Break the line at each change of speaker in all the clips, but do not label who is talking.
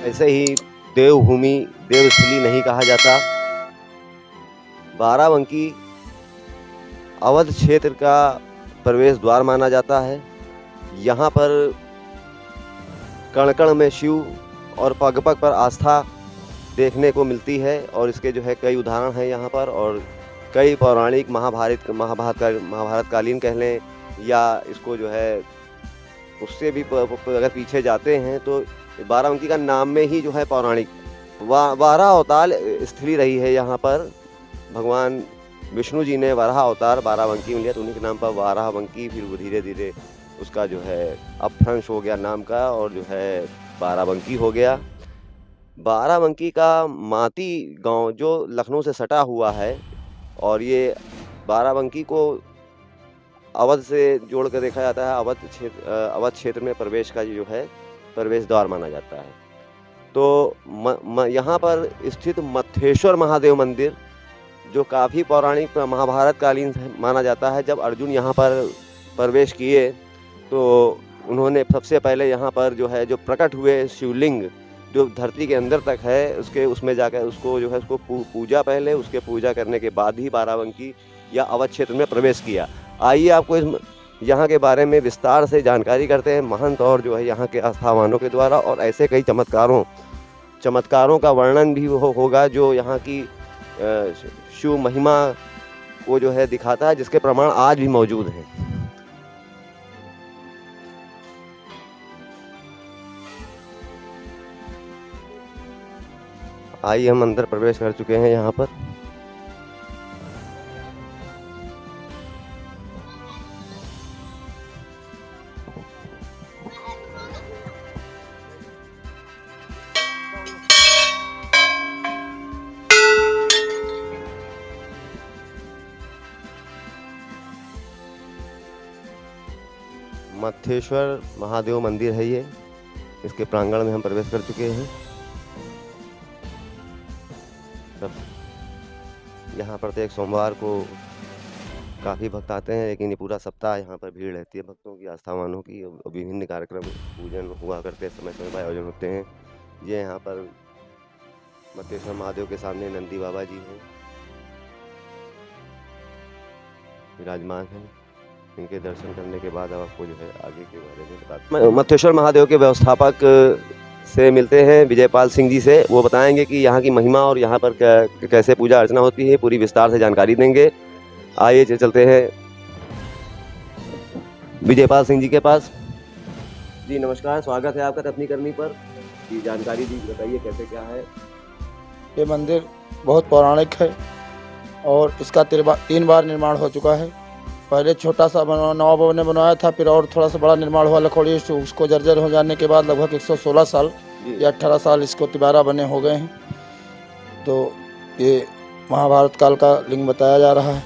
ऐसे ही देवभूमि देवस्थली नहीं कहा जाता। बाराबंकी अवध क्षेत्र का प्रवेश द्वार माना जाता है। यहाँ पर कण कण में शिव और पग पग पर आस्था देखने को मिलती है और इसके जो है कई उदाहरण हैं यहाँ पर। और कई पौराणिक महाभारत कालीन कह लें या इसको जो है उससे भी अगर पीछे जाते हैं तो बाराबंकी का नाम में ही जो है पौराणिक 12 अवतार स्थली रही है। यहाँ पर भगवान विष्णु जी ने वराह अवतार बाराबंकी में लिया तो उन्हीं के नाम पर बाराबंकी, फिर वो धीरे धीरे उसका जो है अपभ्रंश हो गया नाम का और जो है बाराबंकी हो गया। बाराबंकी का माती गांव जो लखनऊ से सटा हुआ है और ये बाराबंकी को अवध से जोड़ कर देखा जाता है। अवध क्षेत्र में प्रवेश का जो है प्रवेश द्वार माना जाता है। तो यहाँ पर स्थित मत्थेश्वर महादेव मंदिर जो काफ़ी पौराणिक महाभारत कालीन माना जाता है। जब अर्जुन यहाँ पर प्रवेश किए तो उन्होंने सबसे पहले यहाँ पर जो है जो प्रकट हुए शिवलिंग जो धरती के अंदर तक है उसमें जाकर उसको जो है उसको पूजा पहले, उसके पूजा करने के बाद ही बाराबंकी या अवध क्षेत्र में प्रवेश किया। आइए आपको यहाँ के बारे में विस्तार से जानकारी करते हैं महंत और जो है यहाँ के आस्थावानों के द्वारा। और ऐसे कई चमत्कारों का वर्णन भी होगा जो यहाँ की शिव महिमा को जो है दिखाता है, जिसके प्रमाण आज भी मौजूद हैं। आइए हम अंदर प्रवेश कर चुके हैं यहाँ पर। मत्थेश्वर महादेव मंदिर है ये। इसके प्रांगण में हम प्रवेश कर चुके हैं। यहाँ प्रत्येक सोमवार को काफ़ी भक्त आते हैं, लेकिन ये पूरा सप्ताह यहाँ पर भीड़ रहती है भक्तों की, आस्थावानों की। विभिन्न कार्यक्रम पूजन हुआ करते हैं, समय समय पर आयोजन होते हैं। ये यहाँ पर मत्थेश्वर महादेव के सामने नंदी बाबा जी हैं, विराजमान हैं। इनके दर्शन करने के बाद आपको जो है आगे के बारे में बताते हैं। मत्थेश्वर महादेव के व्यवस्थापक से मिलते हैं विजयपाल सिंह जी से। वो बताएंगे कि यहाँ की महिमा और यहाँ पर कैसे पूजा अर्चना होती है, पूरी विस्तार से जानकारी देंगे। आइए चलते हैं विजयपाल सिंह जी के पास। जी नमस्कार, स्वागत है आपका तपनी करनी पर। जी जानकारी दी बताइए कैसे क्या है।
ये मंदिर बहुत पौराणिक है और इसका 3 बार निर्माण हो चुका है। पहले छोटा सा नवाब ने बनवाया था, फिर और थोड़ा सा बड़ा निर्माण हुआ लखोड़ी। उसको जर्जर हो जाने के बाद लगभग 116 साल या 18 साल इसको तिबारा बने हो गए हैं। तो ये महाभारत काल का लिंग बताया जा रहा है।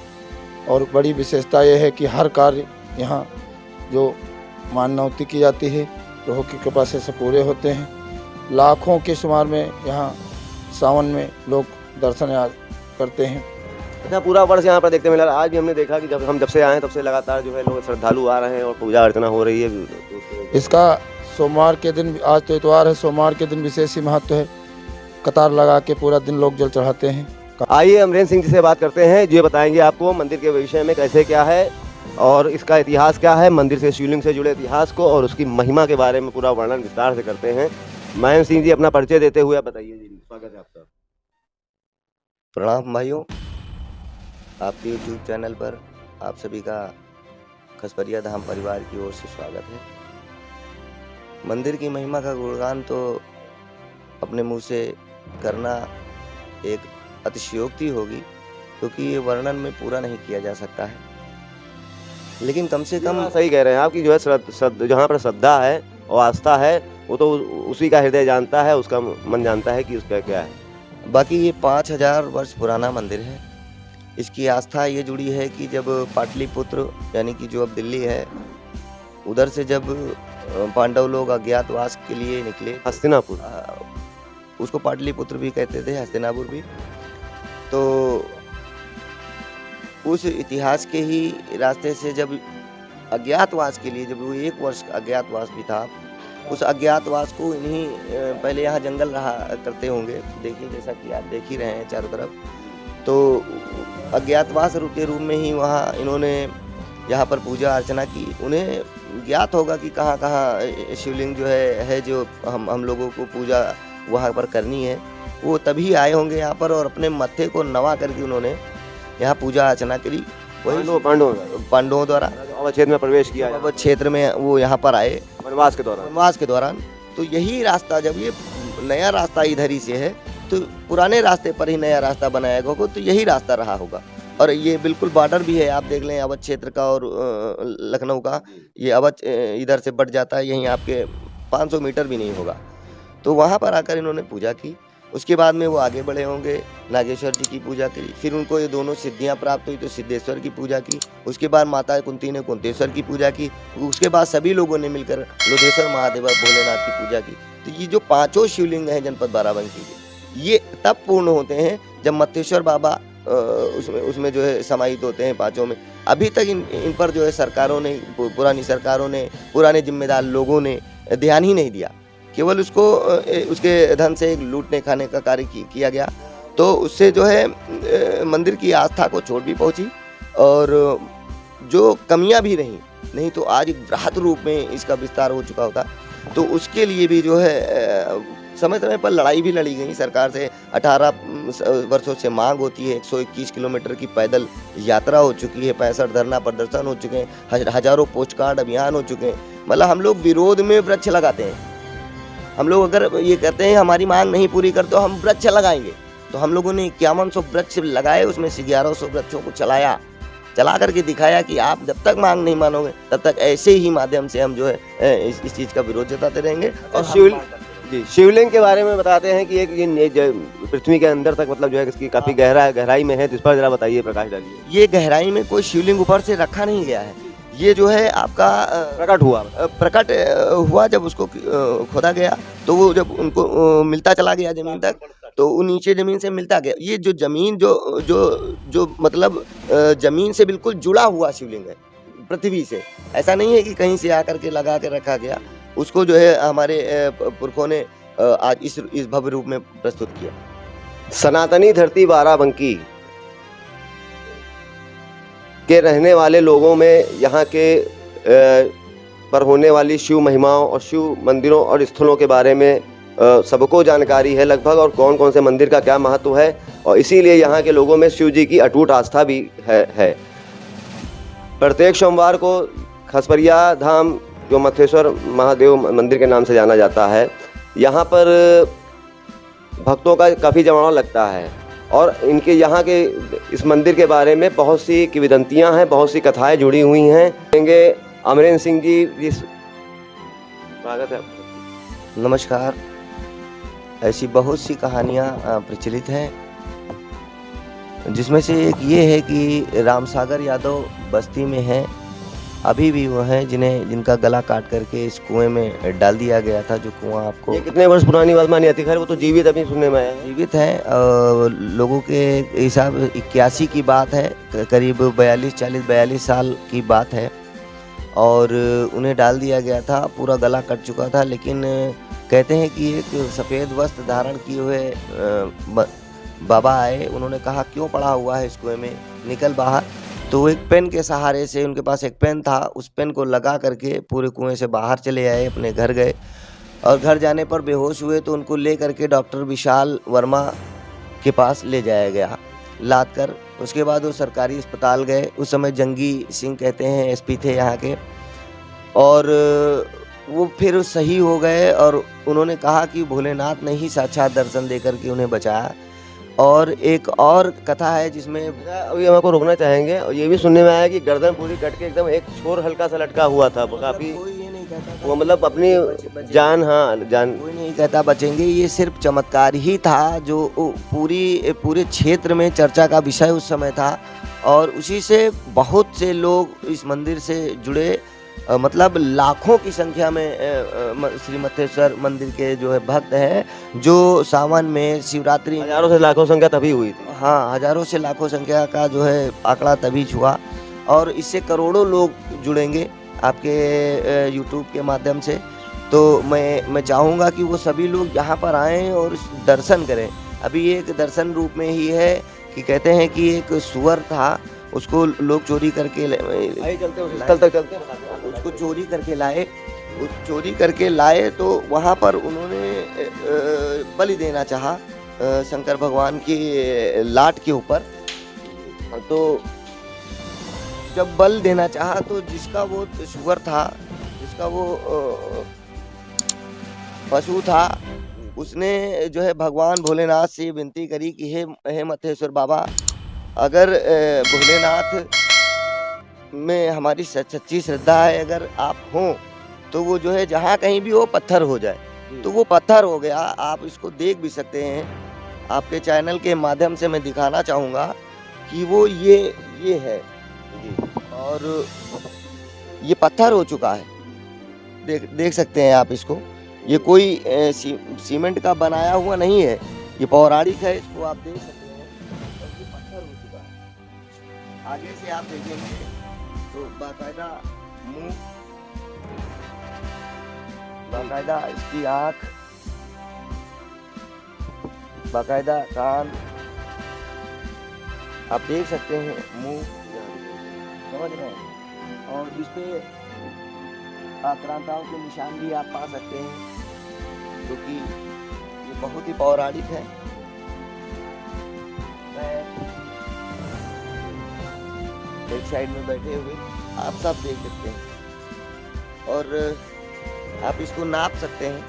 और बड़ी विशेषता ये है कि हर कार्य यहाँ जो मानवती की जाती है प्रभु की कृपा से पूरे होते हैं। लाखों के शुमार में यहाँ सावन में लोग दर्शन करते हैं।
अच्छा, पूरा वर्ष यहाँ पर देखते मिला। आज भी हमने देखा कि जब से आए तब से लगातार जो है लोग श्रद्धालु आ रहे हैं और पूजा अर्चना हो रही है।
इसका सोमवार के दिन, आज तो इतवार है, सोमवार के दिन विशेष ही महत्व है। कतार लगा के पूरा दिन लोग जल चढ़ाते हैं।
आइए अमरेंद्र सिंह जी से बात करते हैं, जो बताएंगे आपको मंदिर के विषय में कैसे क्या है और इसका इतिहास क्या है, मंदिर से शिवलिंग से जुड़े इतिहास को और उसकी महिमा के बारे में पूरा वर्णन विस्तार से करते हैं। महेंद्र सिंह जी अपना परिचय देते हुए बताइए। जी स्वागत है आपका।
प्रणाम भाइयों, आपके YouTube चैनल पर आप सभी का खसपरिया धाम परिवार की ओर से स्वागत है। मंदिर की महिमा का गुणगान तो अपने मुंह से करना एक अतिशयोक्ति होगी, क्योंकि ये वर्णन में पूरा नहीं किया जा सकता है। लेकिन कम से कम
सही कह रहे हैं आप कि जो है जहाँ पर श्रद्धा है और आस्था है वो तो उसी का हृदय जानता है, उसका मन जानता है कि उसका क्या है।
बाकी ये 5000 वर्ष पुराना मंदिर है। इसकी आस्था ये जुड़ी है कि जब पाटलिपुत्र यानी कि जो अब दिल्ली है, उधर से जब पांडव लोग अज्ञातवास के लिए निकले,
हस्तिनापुर,
उसको पाटलिपुत्र भी कहते थे, हस्तिनापुर भी, तो उस इतिहास के ही रास्ते से जब अज्ञातवास के लिए, जब वो 1 वर्ष अज्ञातवास भी था, उस अज्ञातवास को इन्हीं पहले यहाँ जंगल रहा करते होंगे, देखिए जैसा कि आप देख ही रहे हैं चारों तरफ, तो अज्ञातवास के रूप में ही वहाँ इन्होंने यहाँ पर पूजा अर्चना की। उन्हें ज्ञात होगा कि कहाँ कहाँ शिवलिंग जो है जो हम लोगों को पूजा वहाँ पर करनी है, वो तभी आए होंगे यहाँ पर और अपने मत्थे को नवा करके उन्होंने यहाँ पूजा अर्चना करी। वही पांडवों द्वारा
अवध क्षेत्र में प्रवेश किया,
अवध क्षेत्र में वो यहाँ पर आए
वनवास के दौरान।
तो यही रास्ता, जब ये नया रास्ता इधर ही से है, तो पुराने रास्ते पर ही नया रास्ता बनाया गया होगा, तो यही रास्ता रहा होगा। और ये बिल्कुल बॉर्डर भी है, आप देख लें अवध क्षेत्र का और लखनऊ का, ये अवध इधर से बढ़ जाता है, यहीं आपके 500 मीटर भी नहीं होगा। तो वहाँ पर आकर इन्होंने पूजा की। उसके बाद में वो आगे बढ़े होंगे, नागेश्वर जी की पूजा की, फिर उनको ये दोनों सिद्धियाँ प्राप्त हुई तो सिद्धेश्वर की पूजा की। उसके बाद माता कुंती ने कुंतेश्वर की पूजा की। उसके बाद सभी लोगों ने मिलकर लोधेश्वर महादेव भोलेनाथ की पूजा की। तो ये जो 5 शिवलिंग हैं जनपद बाराबंकी के, ये तब पूर्ण होते हैं जब मत्तेश्वर बाबा उसमें जो है समाहित होते हैं 5 में। अभी तक इन पर जो है सरकारों ने, पुरानी सरकारों ने, पुराने जिम्मेदार लोगों ने ध्यान ही नहीं दिया, केवल उसको उसके धन से एक लूटने खाने का कार्य किया गया। तो उससे जो है मंदिर की आस्था को चोट भी पहुंची और जो कमियां भी रहीं, नहीं तो आज एक बृहद रूप में इसका विस्तार हो चुका होता। तो उसके लिए भी जो है समय समय पर लड़ाई भी लड़ी गई सरकार से। 18 वर्षों से मांग होती है, 121 किलोमीटर की पैदल यात्रा हो चुकी है, 65 धरना प्रदर्शन हो चुके हैं, हजारों पोस्ट कार्ड अभियान हो चुके हैं। मतलब हम लोग विरोध में वृक्ष लगाते हैं। हम लोग अगर ये कहते हैं हमारी मांग नहीं पूरी कर तो हम वृक्ष लगाएंगे, तो हम लोगों ने 5100 वृक्ष लगाए, उसमें से 1100 वृक्षों को चला करके दिखाया कि आप जब तक मांग नहीं मानोगे तब तक ऐसे ही माध्यम से हम जो है इस चीज़ का विरोध जताते रहेंगे। और
शिवलिंग के बारे में बताते हैं कि एक ये पृथ्वी के अंदर तक मतलब जो है इसकी काफी गहराई में है, जिस पर जरा बताइए, प्रकाश डालिए।
ये गहराई में कोई शिवलिंग ऊपर से रखा नहीं गया है, ये जो है आपका प्रकट हुआ जब उसको खोदा गया, तो वो जब उनको मिलता चला गया जमीन तक, तो वो नीचे जमीन से मिलता गया। ये जो जमीन जो मतलब जमीन से बिल्कुल जुड़ा हुआ शिवलिंग है पृथ्वी से, ऐसा नहीं है कि कहीं से आकर के लगा के रखा गया। उसको जो है हमारे पुरखों ने आज इस भव्य रूप में प्रस्तुत किया।
सनातनी धरती बाराबंकी के रहने वाले लोगों में यहाँ के पर होने वाली शिव महिमाओं और शिव मंदिरों और स्थलों के बारे में सबको जानकारी है लगभग, और कौन कौन से मंदिर का क्या महत्व है, और इसीलिए यहाँ के लोगों में शिव जी की अटूट आस्था भी है। प्रत्येक सोमवार को खसपरिया धाम, जो मत्तेश्वर महादेव मंदिर के नाम से जाना जाता है, यहाँ पर भक्तों का काफ़ी जमावड़ा लगता है। और इनके यहाँ के इस मंदिर के बारे में बहुत सी किंवदंतियाँ हैं, बहुत सी कथाएं जुड़ी हुई हैं। कहेंगे अमरेंद्र सिंह जी, स्वागत है।
नमस्कार। ऐसी बहुत सी कहानियाँ प्रचलित हैं, जिसमें से एक ये है कि रामसागर यादव बस्ती में हैं, अभी भी वो हैं जिनका गला काट करके इस कुएं में डाल दिया गया था। जो कुआं आपको,
ये कितने वर्ष पुरानी बात मानी जाती है? खैर वो तो जीवित अभी सुनने में आया है।
जीवित है, लोगों के हिसाब 81 की बात है, करीब 42 साल की बात है, और उन्हें डाल दिया गया था। पूरा गला कट चुका था, लेकिन कहते हैं कि एक सफ़ेद वस्त्र धारण किए हुए बाबा आए। उन्होंने कहा क्यों पड़ा हुआ है इस कुएं में, निकल बाहर। तो एक पेन के सहारे से, उनके पास एक पेन था, उस पेन को लगा करके पूरे कुएं से बाहर चले आए, अपने घर गए। और घर जाने पर बेहोश हुए तो उनको ले करके डॉक्टर विशाल वर्मा के पास ले जाया गया लाद कर। उसके बाद वो सरकारी अस्पताल गए। उस समय जंगी सिंह कहते हैं एसपी थे यहाँ के, और वो फिर सही हो गए। और उन्होंने कहा कि भोलेनाथ ने ही साक्षात दर्शन दे करके उन्हें बचाया। और एक और कथा है जिसमें
अभी हम आपको रोकना चाहेंगे और ये भी सुनने में आया कि गर्दन पूरी कट के एकदम एक छोर हल्का सा लटका हुआ था, काफी
कोई ये नहीं कहता
वो मतलब अपनी जान, हाँ जान,
कोई नहीं कहता बचेंगे। ये सिर्फ चमत्कार ही था जो पूरे क्षेत्र में चर्चा का विषय उस समय था, और उसी से बहुत से लोग इस मंदिर से जुड़े। मतलब लाखों की संख्या में श्री मत्थेश्वर मंदिर के जो है भक्त हैं, जो सावन में शिवरात्रि,
हजारों से लाखों संख्या तभी हुई थी।
हाँ, हजारों से लाखों संख्या का जो है आंकड़ा तभी छुआ, और इससे करोड़ों लोग जुड़ेंगे आपके यूट्यूब के माध्यम से। तो मैं चाहूँगा कि वो सभी लोग यहाँ पर आएँ और दर्शन करें। अभी एक दर्शन रूप में ही है कि कहते हैं कि एक सुअर था, उसको लोग चोरी करके उसको चोरी करके लाए, तो वहाँ पर उन्होंने बलि देना चाहा शंकर भगवान की लाट के ऊपर। तो जब बल देना चाहा तो जिसका वो सुअर था, जिसका वो पशु था, उसने जो है भगवान भोलेनाथ से विनती करी कि हे मत्थेश्वर बाबा, अगर भोलेनाथ में हमारी सच्ची श्रद्धा है, अगर आप हों तो वो जो है जहाँ कहीं भी वो पत्थर हो जाए। तो वो पत्थर हो गया। आप इसको देख भी सकते हैं, आपके चैनल के माध्यम से मैं दिखाना चाहूँगा कि वो ये है और ये पत्थर हो चुका है। देख सकते हैं आप इसको। ये कोई सीमेंट का बनाया हुआ नहीं है, ये पौराणिक है, इसको आप देख सकते हैं। और ये पत्थर हो चुका है। आगे से आप देखेंगे तो बाकायदा मुंह, बाकायदा इसकी आँख, बाकायदा कान, आप देख सकते हैं मुंह, समझ रहे हैं। और इस पे आक्रांताओं के निशान भी आप पा सकते हैं, क्योंकि ये बहुत ही पौराणिक है। एक साइड में बैठे हुए आप सब देख सकते हैं, और आप इसको नाप सकते हैं।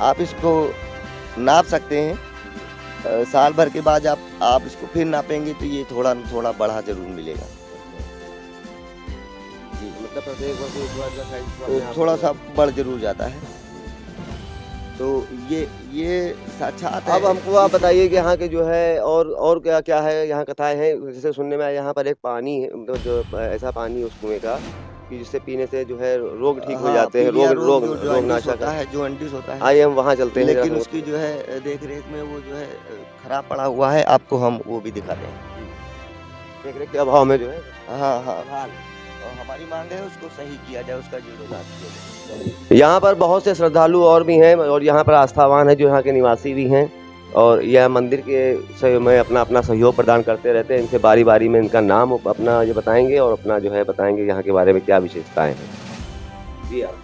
आप इसको नाप सकते हैं। साल भर के बाद आप इसको फिर नापेंगे तो ये थोड़ा बढ़ा जरूर मिलेगा जी।
मतलब प्रत्येक वर्ष एक बार का साइज
तो थोड़ा सा बढ़ जरूर जाता है। तो ये साक्षात है।
अब हमको आप बताइए कि यहाँ के जो है और क्या क्या है, यहाँ कथाएं हैं। जैसे सुनने में आया यहाँ पर एक पानी है, मतलब जो ऐसा पानी उस कुएं का कि जिससे पीने से जो है रोग ठीक हो जाते हैं, रोग नाश होता है,
जो अंडिस होता है।
आइए हम वहाँ चलते हैं।
लेकिन उसकी जो है देख रेख में वो जो है खराब पड़ा हुआ है, आपको हम वो भी दिखाते हैं।
देख रेख के अभाव में जो है,
हाँ, और हमारी मांग है उसको सही किया जाए, उसका जीर्णोद्धार।
यहाँ पर बहुत से श्रद्धालु और भी हैं, और यहाँ पर आस्थावान है जो यहाँ के निवासी भी हैं, और यह मंदिर के में अपना सहयोग प्रदान करते रहते हैं। इनसे बारी बारी में इनका नाम अपना ये बताएंगे और अपना जो है बताएंगे यहाँ के बारे में क्या विशेषताएं हैं। जी आप।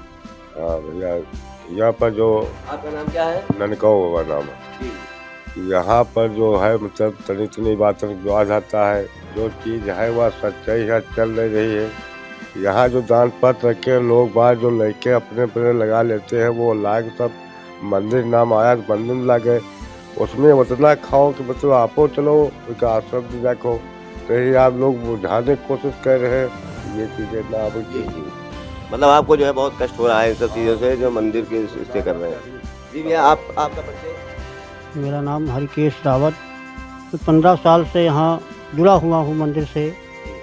हाँ भैया, यहाँ पर जो
आपका नाम क्या है?
ननकाऊ बाबा नाम है। यहाँ पर जो है मतलब तनी बातों विश्वास आता है, जो चीज़ है वह सच्चाई है, चल नहीं रही है। यहाँ जो दान पत्र रखे लोग बाहर जो लेके अपने लगा लेते हैं, वो लाग सब मंदिर नाम आया तो मंदिर में लगे, उसमें उतना खाओ कि मतलब आपो चलो उसका आश्रम भी देखो। तो यही आप लोग बुझाने की कोशिश कर रहे हैं, ये चीज़ें ना अब
मतलब आपको जो है बहुत कष्ट हो रहा है इन सब चीज़ों से जो मंदिर के इससे कर रहे हैं। जी भैया, आपका परिचय?
मेरा नाम हरिकेश रावत। तो 15 साल से यहाँ जुड़ा हुआ हूँ मंदिर से।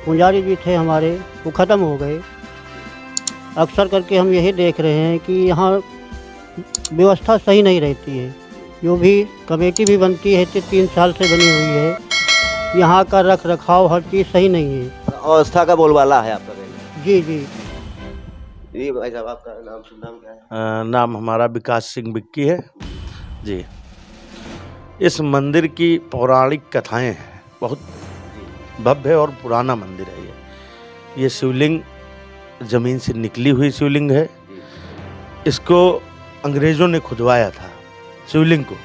पुजारी जी थे हमारे, वो ख़त्म हो गए। अक्सर करके हम यही देख रहे हैं कि यहाँ व्यवस्था सही नहीं रहती है। जो भी कमेटी भी बनती है 3 साल से बनी हुई है, यहाँ का रख रखाव हर चीज़ सही नहीं है।
अवस्था का बोलबाला है आपका कहना?
जी।
जी भाई साहब, आपका नाम क्या है?
नाम हमारा विकास सिंह बिक्की है जी। इस मंदिर की पौराणिक कथाएं हैं, बहुत भव्य और पुराना मंदिर है ये शिवलिंग ज़मीन से निकली हुई शिवलिंग है। इसको अंग्रेज़ों ने खुदवाया था शिवलिंग को,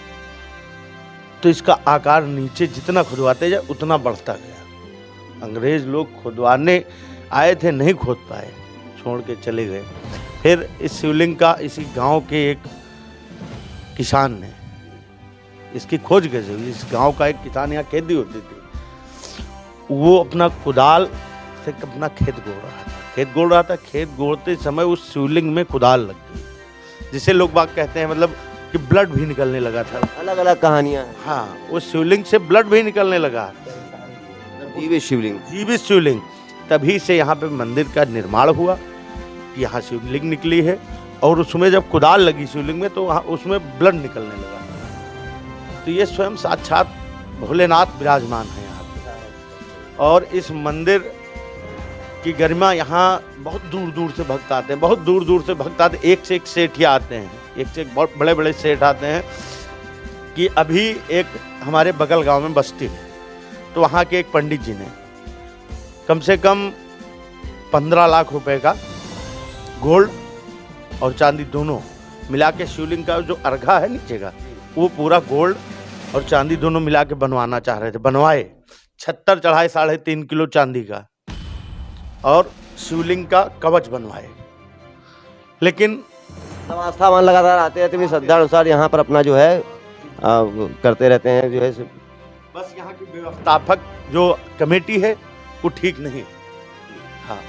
तो इसका आकार नीचे जितना खुदवाते जाए उतना बढ़ता गया। अंग्रेज़ लोग खुदवाने आए थे, नहीं खोद पाए, छोड़ के चले गए। फिर इस शिवलिंग का इसी गांव के एक किसान ने, इसकी खोज कैसे हुई? इस गांव का एक किसान, यहाँ खेती होती थी, वो अपना कुदाल से अपना खेत गोड़ रहा था। खेत गोड़ते समय उस शिवलिंग में कुदाल लग गई, जिसे लोग बाग कहते हैं मतलब कि ब्लड भी निकलने लगा था।
अलग अलग कहानियां हैं।
हाँ, उस शिवलिंग से ब्लड भी निकलने लगा,
जीवित शिवलिंग।
जीवित शिवलिंग। तभी से यहाँ पे मंदिर का निर्माण हुआ, यहाँ शिवलिंग निकली है, और उसमें जब कुदाल लगी शिवलिंग में तो वहाँ उसमें ब्लड निकलने लगा। तो ये स्वयं साक्षात भोलेनाथ विराजमान है यहाँ पे। और इस मंदिर की गरिमा, यहाँ बहुत दूर दूर से भक्त आते हैं, बहुत दूर दूर से भक्त आते हैं। एक से एक सेठिया आते हैं, एक से एक बहुत बड़े बड़े सेठ आते हैं। कि अभी एक हमारे बगल गांव में बस्ती है, तो वहाँ के एक पंडित जी ने कम से कम 15 लाख रुपए का गोल्ड और चांदी दोनों मिला के शिवलिंग का जो अर्घा है नीचे का, वो पूरा गोल्ड और चांदी दोनों मिला के बनवाना चाह रहे थे। बनवाए, 76 चढ़ाए 3.5 किलो चांदी का, और शिवलिंग का कवच बनवाए। लेकिन
सब आस्थावान लगातार आते रहते हैं, श्रद्धा अनुसार यहाँ पर अपना जो है करते रहते हैं जो है।
बस यहाँ की व्यवस्थापक जो कमेटी है वो ठीक नहीं। हाँ,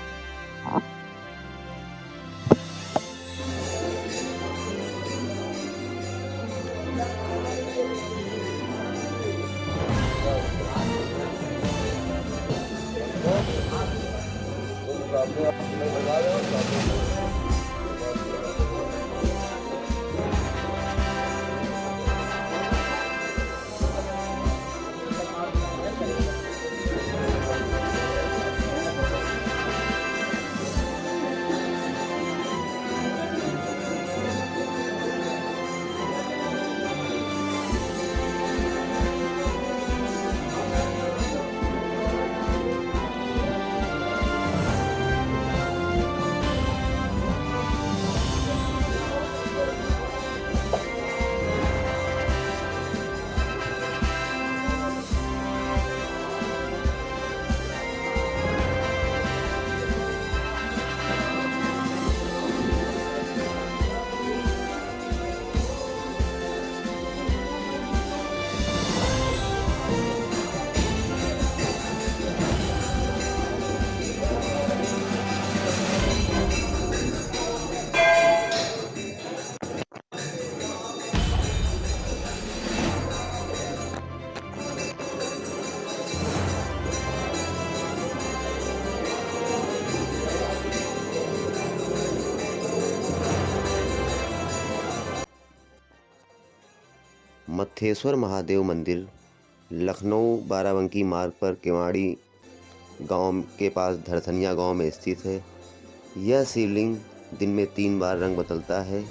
मत्थेश्वर महादेव मंदिर लखनऊ बाराबंकी मार्ग पर केवाड़ी गांव के पास धरथनिया गांव में स्थित है। यह शिवलिंग दिन में 3 बार रंग बदलता है।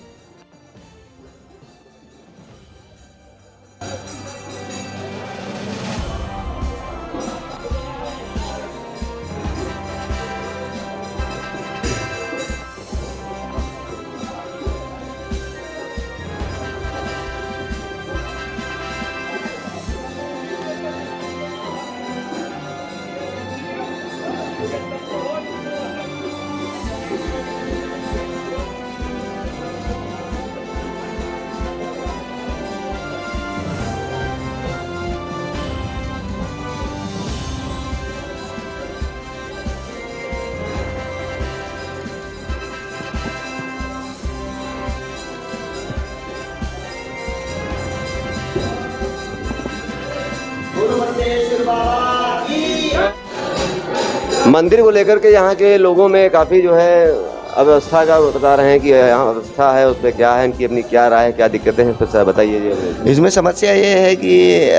मंदिर को लेकर के यहाँ के लोगों में काफ़ी जो है अव्यवस्था का बता रहे हैं कि यहाँ अवस्था है, उसमें क्या है, इनकी अपनी क्या राय है, क्या दिक्कतें हैं, कुछ बताइए जी।
इसमें समस्या ये है कि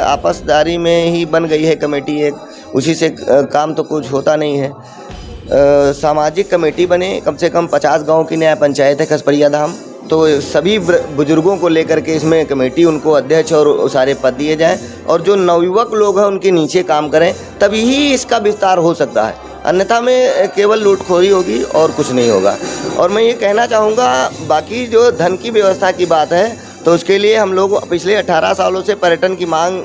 आपसदारी में ही बन गई है कमेटी एक, उसी से काम तो कुछ होता नहीं है। सामाजिक कमेटी बने, कम से कम 50 गांव की न्याय पंचायत है खसपरिया धाम, तो सभी बुजुर्गों को लेकर के इसमें कमेटी, उनको अध्यक्ष और सारे पद दिए जाएं, और जो नवयुवक लोग हैं उनके नीचे काम करें, तभी ही इसका विस्तार हो सकता है। अन्यथा में केवल लूटखोरी होगी और कुछ नहीं होगा। और मैं ये कहना चाहूँगा, बाकी जो धन की व्यवस्था की बात है, तो उसके लिए हम लोग पिछले 18 सालों से पर्यटन की मांग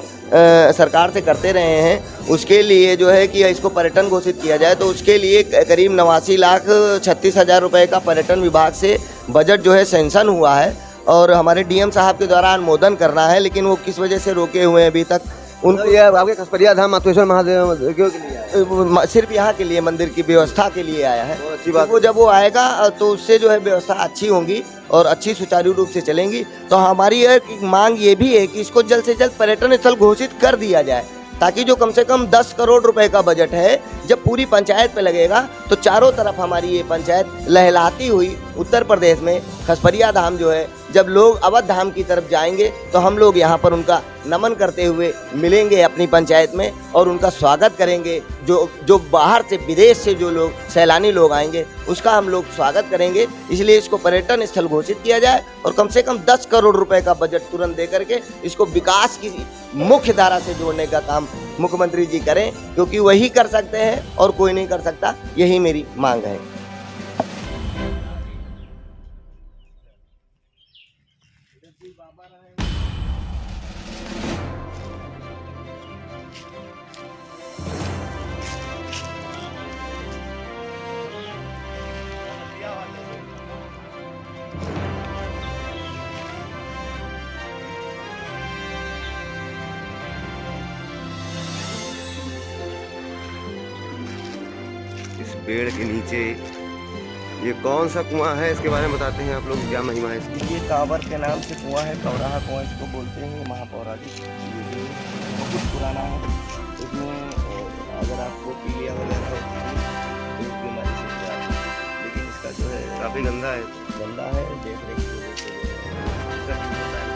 सरकार से करते रहे हैं। उसके लिए जो है कि इसको पर्यटन घोषित किया जाए, तो उसके लिए करीब 89,36,000 रुपये का पर्यटन विभाग से बजट जो है सैंक्शन हुआ है। और हमारे डीएम साहब के द्वारा अनुमोदन करना है, लेकिन वो किस वजह से रोके हुए हैं अभी तक उनको।
ये आपके खसपरिया धाम मातवेश्वर महादेव क्यों के लिए आया?
सिर्फ यहाँ के लिए, मंदिर की व्यवस्था के लिए आया है।
बहुत अच्छी बात
वो जब वो आएगा तो उससे जो है व्यवस्था अच्छी होंगी और अच्छी सुचारू रूप से चलेंगी। तो हमारी एक मांग ये भी है कि इसको जल्द से जल्द पर्यटन स्थल घोषित कर दिया जाए, ताकि जो कम से कम 10 करोड़ रुपए का बजट है, जब पूरी पंचायत पे लगेगा तो चारों तरफ हमारी ये पंचायत लहलाती हुई उत्तर प्रदेश में खसपरिया धाम जो है, जब लोग अवध धाम की तरफ जाएंगे तो हम लोग यहाँ पर उनका नमन करते हुए मिलेंगे अपनी पंचायत में और उनका स्वागत करेंगे। जो बाहर से, विदेश से जो लोग सैलानी लोग आएंगे उसका हम लोग स्वागत करेंगे। इसलिए इसको पर्यटन स्थल घोषित किया जाए और कम से कम 10 करोड़ रुपए का बजट तुरंत दे करके इसको विकास की मुख्य धारा से जोड़ने का काम मुख्यमंत्री जी करें, क्योंकि वही कर सकते हैं और कोई नहीं कर सकता। यही मेरी मांग है।
इस पेड़ के नीचे ये कौन सा कुआं है, इसके बारे में बताते हैं आप लोग, क्या महिमा है इसकी?
ये कांवर के नाम से कुआं है, कौराहा कुआं इसको बोलते हैं, महापौराणिक। ये भी बहुत पुराना है। इसमें अगर आपको पीलिया वगैरह होती है तो इस बीमारी से बचाव है। लेकिन इसका जो है
काफी गंदा है।
गंदा है, देख रेख की वजह से जो है,